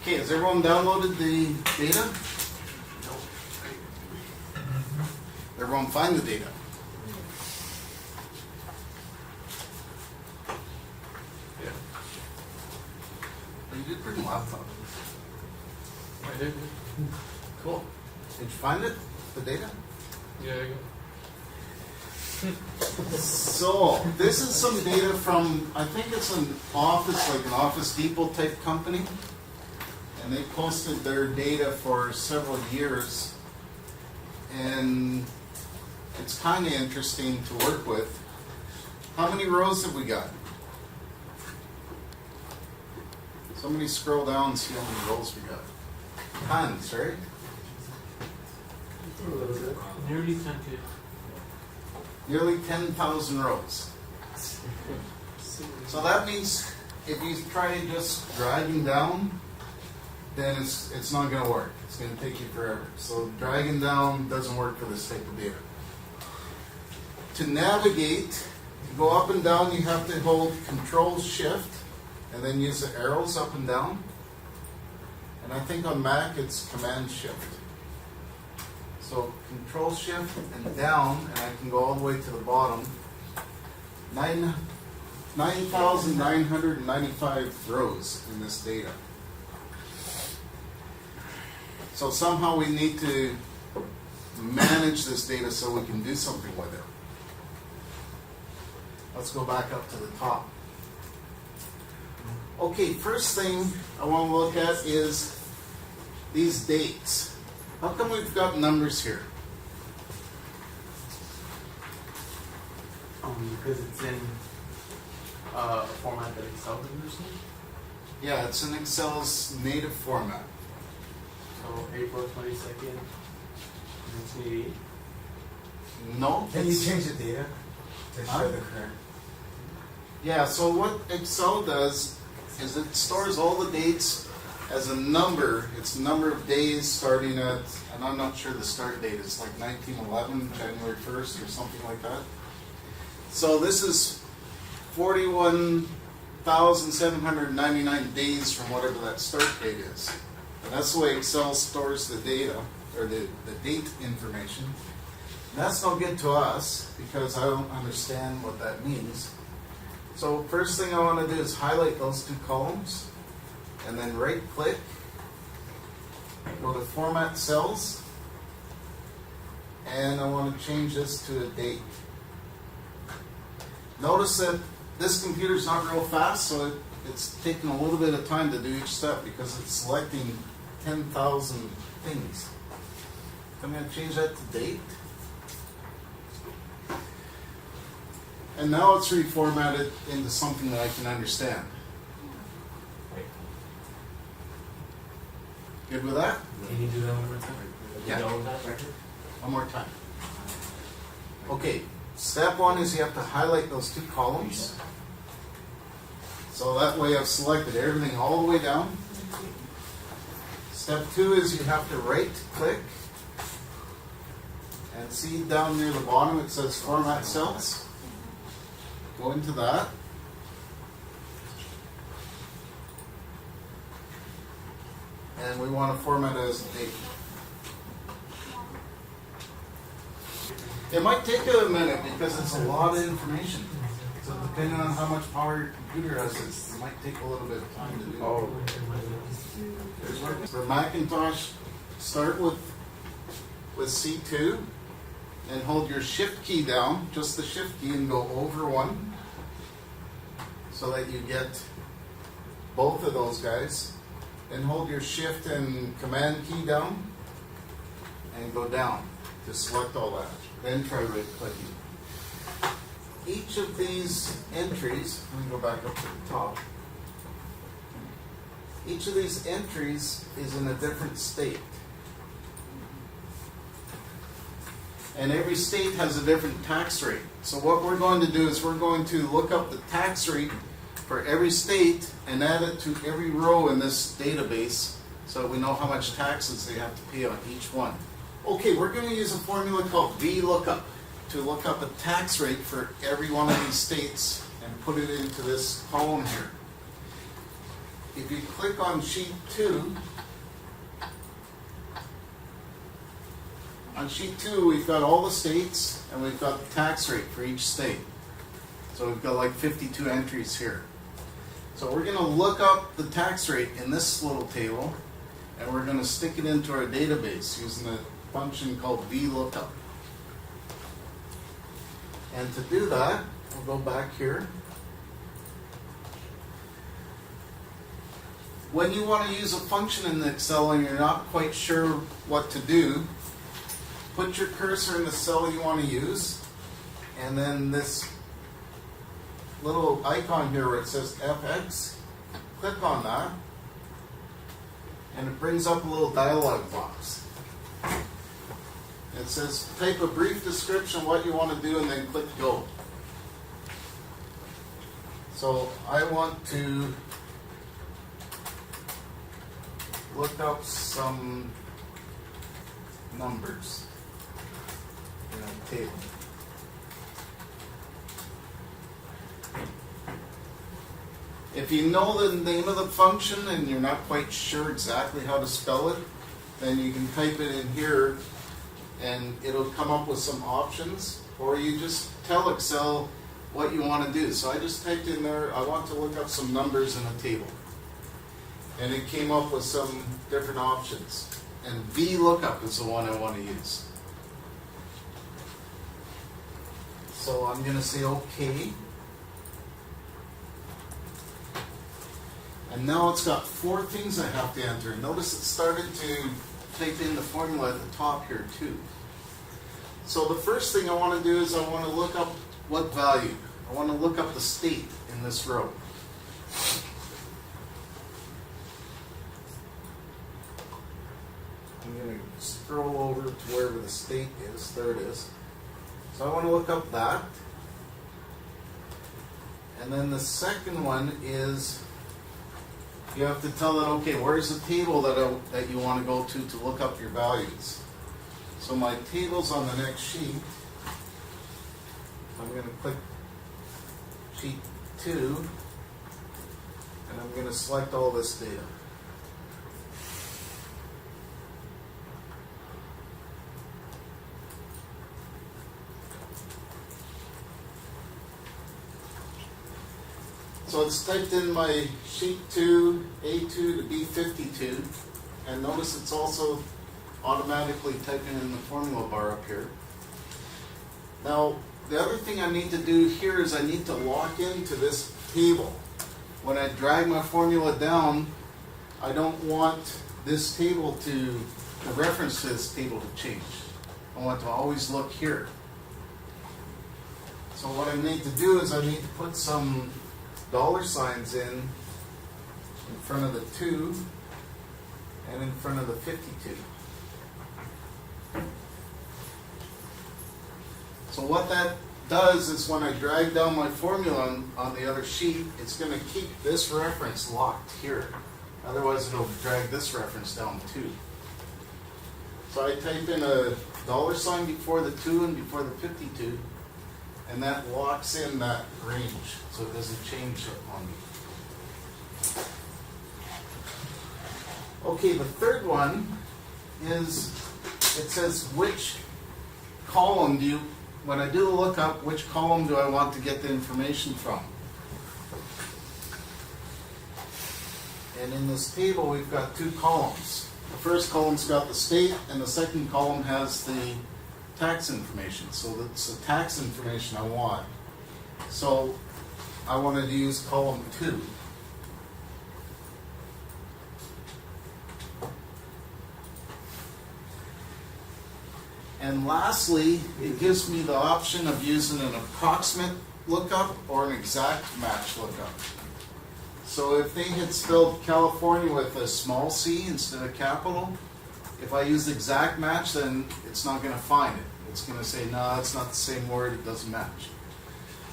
Okay, has everyone downloaded the data? Everyone find the data? Yeah. You did bring a laptop. I did. Cool. Did you find it? The data? Yeah, I So, this is some data from, I think it's an office, like an Office Depot type company. And they posted their data for several years. And it's kind of interesting to work with. How many rows have we got? Somebody scroll down and see how many rows we got. Tons, right? Nearly 10K. Nearly 10,000 rows. So that means if you try just dragging down, then it's not going to work. It's going to take you forever. So dragging down doesn't work for this type of data. To navigate, to go up and down, you have to hold Control-Shift and then use the arrows up and down. And I think on Mac it's Command-Shift. So Control-Shift and down, and I can go all the way to the bottom. 9,995 rows in this data. So somehow we need to manage this data so we can do something with it. Let's go back up to the top. Okay, first thing I want to look at is these dates. How come we've got numbers here? Because it's in a format that Excel doesn't understand. Yeah, it's in Excel's native format. So April 22nd, 1980. No. Can you change the data to Huh? show the current? Yeah, so what Excel does is it stores all the dates as a number. It's the number of days starting at, and I'm not sure the start date is like 1911, January 1st or something like that. So this is 41,799 days from whatever that start date is. And that's the way Excel stores the data, or the date information. And that's no good to us because I don't understand what that means. So first thing I want to do is highlight those two columns and then right click, go to Format Cells, and I want to change this to a date. Notice that this computer's not real fast, so it's taking a little bit of time to do each step because it's selecting 10,000 things. I'm going to change that to date. And now it's reformatted into something that I can understand. Good with that? Can you do that one more time? Yeah. One One more time. Okay, step one is you have to highlight those two columns. So that way I've selected everything all the way down. Step two is you have to right click and see down near the bottom it says Format Cells. Go into that. And we want to format it as a date. It might take a minute because it's a lot of information. So depending on how much power your computer has, it might take a little bit of time to do. Oh. For Macintosh, start with C2 and hold your Shift key down, just the Shift key, and go over one so that you get both of those guys. Then hold your Shift and Command key down and go down to select all that. Then try right clicking. Each of these entries, let me go back up to the top. Each of these entries is in a different state. And every state has a different tax rate. So what we're going to do is we're going to look up the tax rate for every state and add it to every row in this database so that we know how much taxes they have to pay on each one. Okay, we're going to use a formula called VLOOKUP to look up a tax rate for every one of these states and put it into this column here. if you click on sheet 2, on sheet 2 we've got all the states and we've got the tax rate for each state. So we've got like 52 entries here. So we're going to look up the tax rate in this little table and we're going to stick it into our database using a function called VLOOKUP. And to do that, we'll go back here. When you want to use a function in Excel and you're not quite sure what to do, put your cursor in the cell you want to use, and then this little icon here where it says FX, click on that, and it brings up a little dialog box. It says type a brief description of what you want to do and then click go. So I want to look up some numbers in a table. If you know the name of the function and you're not quite sure exactly how to spell it, then you can type it in here and it'll come up with some options, or you just tell Excel what you want to do. So I just typed in there, I want to look up some numbers in a table. And it came up with some different options. And VLOOKUP is the one I want to use. So I'm going to say OK. And now it's got 4 things I have to enter. Notice it started to type in the formula at the top here too. So the first thing I want to do is I want to look up what value. I want to look up the state in this row. I'm going to scroll over to wherever the state is. There it is. So I want to look up that. And then the second one is you have to tell it, okay, where's the table that you want to go to look up your values. So my table's on the next sheet. I'm going to click sheet 2, and I'm going to select all this data. So it's typed in my sheet 2, A2 to B52, and notice it's also automatically typing in the formula bar up here. Now, the other thing I need to do here is I need to lock into this table. When I drag my formula down, I don't want this table the reference to this table to change. I want to always look here. So what I need to do is I need to put some dollar signs in front of the 2 and in front of the 52. So what that does is when I drag down my formula on the other sheet, it's going to keep this reference locked here. Otherwise it'll drag this reference down too. So I type in a dollar sign before the 2 and before the 52, and that locks in that range so it doesn't change on me. Okay, the third one is, it says which column when I do the lookup, which column do I want to get the information from? And in this table we've got 2 columns. The first column's got the state and the second column has the tax information. So that's the tax information I want. So I wanted to use column 2. And lastly, it gives me the option of using an approximate lookup or an exact match lookup. So if they had spelled California with a small c instead of capital, if I use exact match, then it's not going to find it. It's going to say, no, it's not the same word, it doesn't match.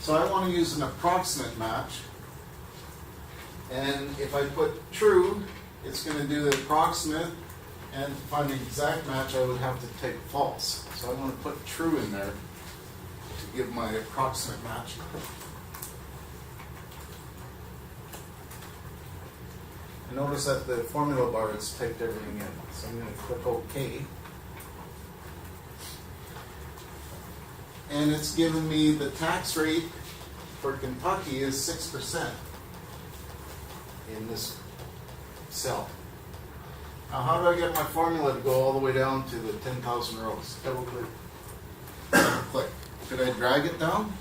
So I want to use an approximate match. And if I put true, it's going to do the approximate. And to find the exact match, I would have to type false. So I want to put true in there to give my approximate match. Notice that the formula bar has typed everything in. So I'm going to click OK. And it's given me the tax rate for Kentucky is 6% in this cell. Now, how do I get my formula to go all the way down to the 10,000 rows? Double click. Click. Could I drag it down?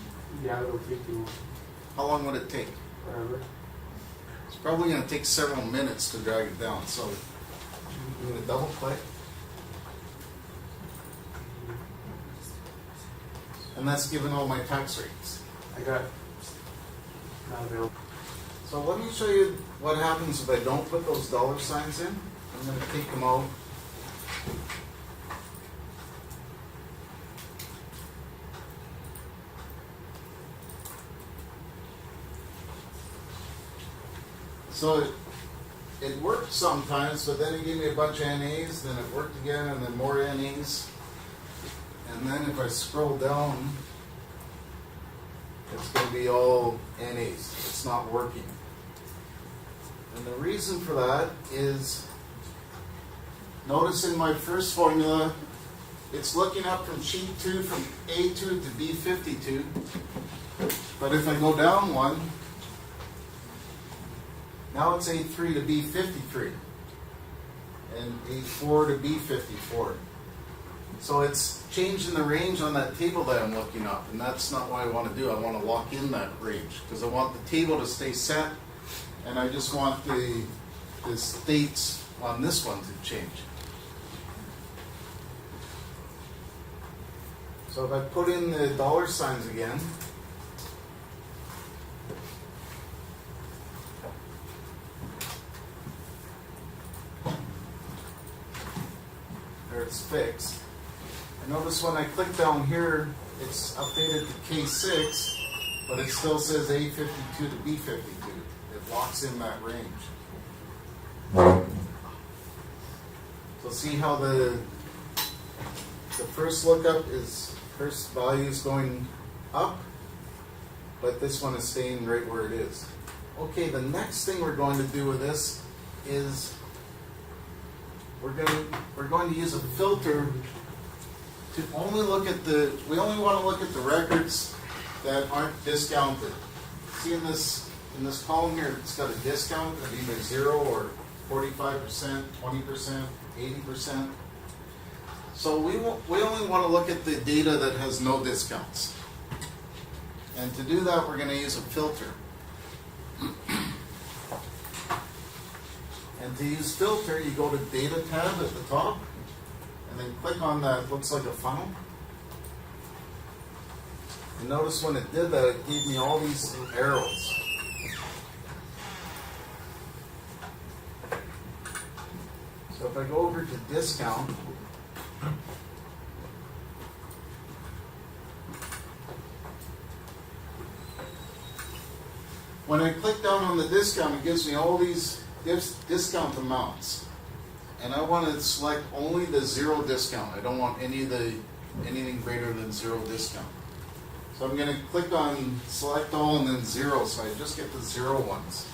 Yeah, it'll take you How long would it take? forever. It's probably going to take several minutes to drag it down. So I'm going to double click. And that's given all my tax rates. I got not available. So let me show you what happens if I don't put those dollar signs in. I'm going to take them out. So it worked sometimes, but then it gave me a bunch of NAs, then it worked again, and then more NAs. And then if I scroll down, it's going to be all NAs. It's not working. And the reason for that is, notice in my first formula, it's looking up from sheet 2 from A2 to B52. But if I go down one, now it's A3 to B53 and A4 to B54. So it's changing the range on that table that I'm looking up, and that's not what I want to do. I want to lock in that range because I want the table to stay set, and I just want the states on this one to change. So if I put in the dollar signs again, there it's fixed. And notice when I click down here, it's updated to K6, but it still says A52 to B52. It locks in that range. So see how the first lookup is, first value is going up, but this one is staying right where it is. Okay, the next thing we're going to do with this is we're going to use a filter to only look at we only want to look at the records that aren't discounted. See in this column here, it's got a discount of either 0 or 45%, 20%, 80%. So we only want to look at the data that has no discounts. And to do that, we're going to use a filter. And to use filter, you go to Data tab at the top, and then click on that, looks like a funnel. And notice when it did that, it gave me all these arrows. So if I go over to discount, when I click down on the discount, it gives me all these discount amounts. And I want to select only the 0 discount. I don't want anything greater than 0 discount. So I'm going to click on select all and then 0, so I just get the 0 ones.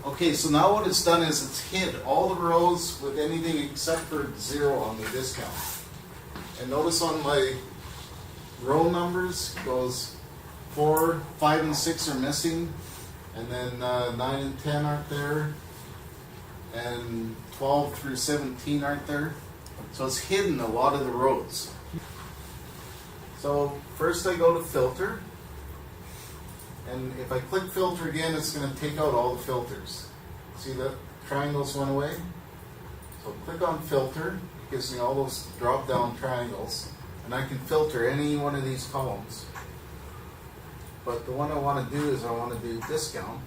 Okay, so now what it's done is it's hid all the rows with anything except for 0 on the discount. And notice on my row numbers, it goes 4, 5, and 6 are missing, and then 9 and 10 aren't there, and 12 through 17 aren't there. So it's hidden a lot of the rows. So first I go to filter, and if I click filter again, it's going to take out all the filters. See the triangles went away? So click on filter, it gives me all those drop down triangles, and I can filter any one of these columns. But the one I want to do is I want to do discount.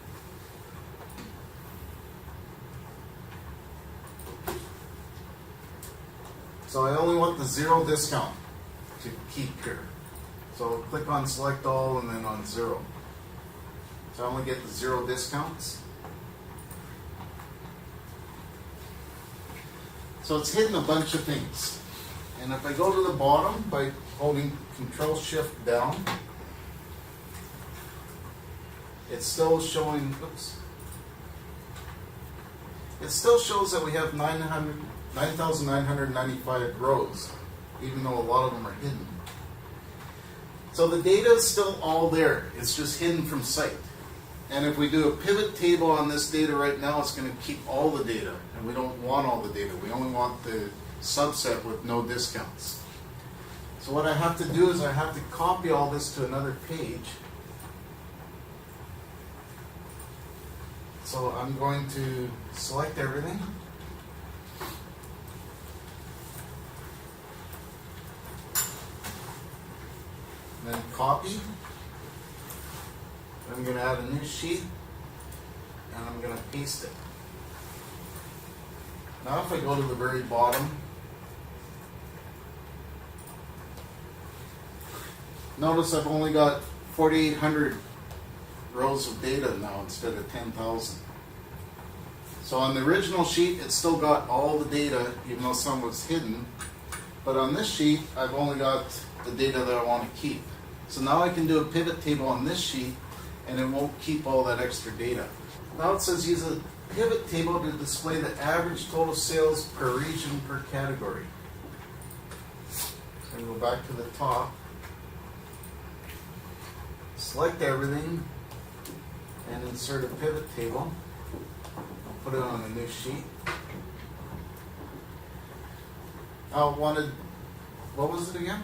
So I only want the 0 discount to keep here. So click on select all and then on 0. So I only get the 0 discounts. So it's hidden a bunch of things. And if I go to the bottom by holding Control Shift down, it's still showing, oops. It still shows that we have 9,995 rows, even though a lot of them are hidden. So the data is still all there, it's just hidden from sight. And if we do a pivot table on this data right now, it's going to keep all the data, and we don't want all the data. We only want the subset with no discounts. So what I have to do is I have to copy all this to another page. So I'm going to select everything. And then copy. I'm going to add a new sheet, and I'm going to paste it. Now if I go to the very bottom, notice I've only got 4,800 rows of data now instead of 10,000. So on the original sheet, it's still got all the data, even though some was hidden. But on this sheet, I've only got the data that I want to keep. So now I can do a pivot table on this sheet, and it won't keep all that extra data. Now it says use a pivot table to display the average total sales per region per category. So go back to the top, select everything, and insert a pivot table. I'll put it on a new sheet. I wanted, what was it again?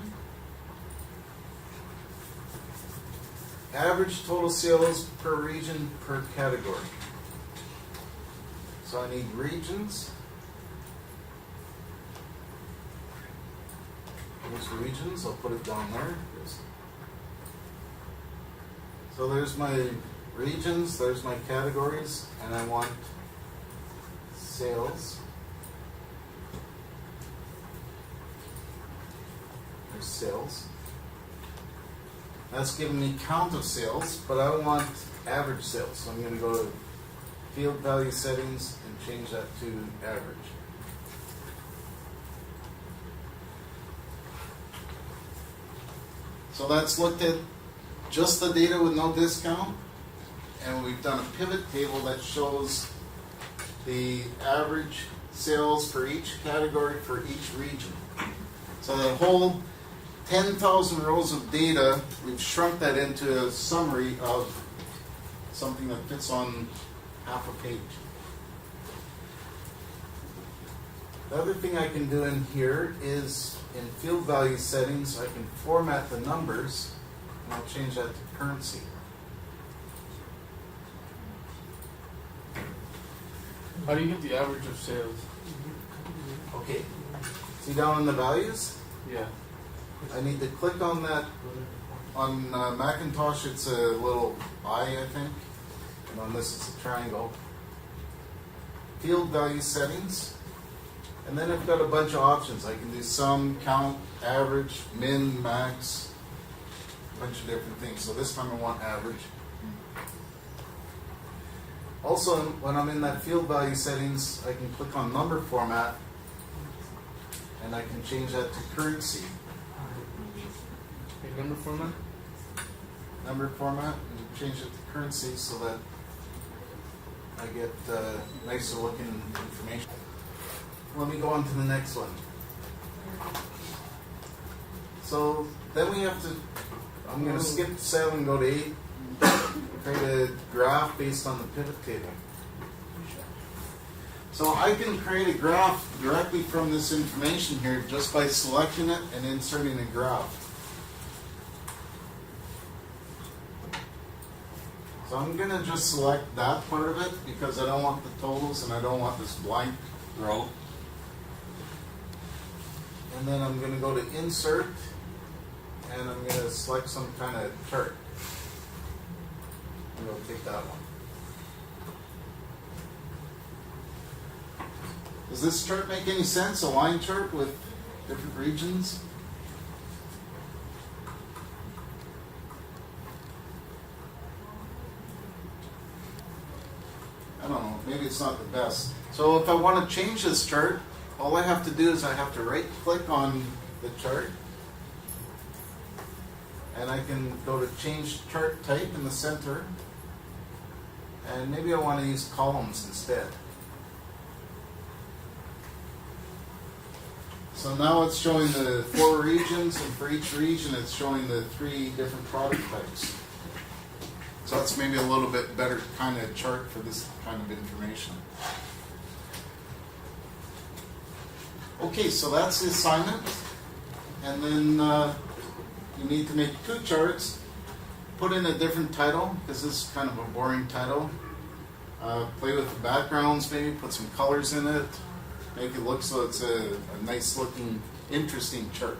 Average total sales per region per category. So I need regions. There's regions, I'll put it down there. So there's my regions, there's my categories, and I want sales. There's sales. That's giving me count of sales, but I want average sales. So I'm going to go to field value settings and change that to average. So that's looked at just the data with no discount, and we've done a pivot table that shows the average sales for each category for each region. So the whole 10,000 rows of data, we've shrunk that into a summary of something that fits on half a page. The other thing I can do in here is in field value settings, I can format the numbers, and I'll change that to currency. How do you get the average of sales? Okay, see down in the values? Yeah. I need to click on that. On Macintosh, it's a little eye, I think. And on this, it's a triangle. Field value settings. And then I've got a bunch of options. I can do sum, count, average, min, max, a bunch of different things. So this time I want average. Also, when I'm in that field value settings, I can click on number format, and I can change that to currency. Okay, number format? Number format, and change it to currency so that I get nicer looking information. Let me go on to the next one. So then we have to, I'm going to skip 7 and go to 8, create a graph based on the pivot table. So I can create a graph directly from this information here just by selecting it and inserting a graph. So I'm going to just select that part of it because I don't want the totals and I don't want this blank row. And then I'm going to go to Insert, and I'm going to select some kind of chart. I'm going to take that one. Does this chart make any sense? A line chart with different regions? I don't know, maybe it's not the best. So if I want to change this chart, all I have to do is I have to right click on the chart, and I can go to change chart type in the center, and maybe I want to use columns instead. So now it's showing the 4 regions, and for each region it's showing the 3 different product types. So that's maybe a little bit better kind of chart for this kind of information. Okay, so that's the assignment. And then you need to make 2 charts. Put in a different title, because this is kind of a boring title. Play with the backgrounds, maybe put some colors in it. Make it look so it's a nice looking, interesting chart.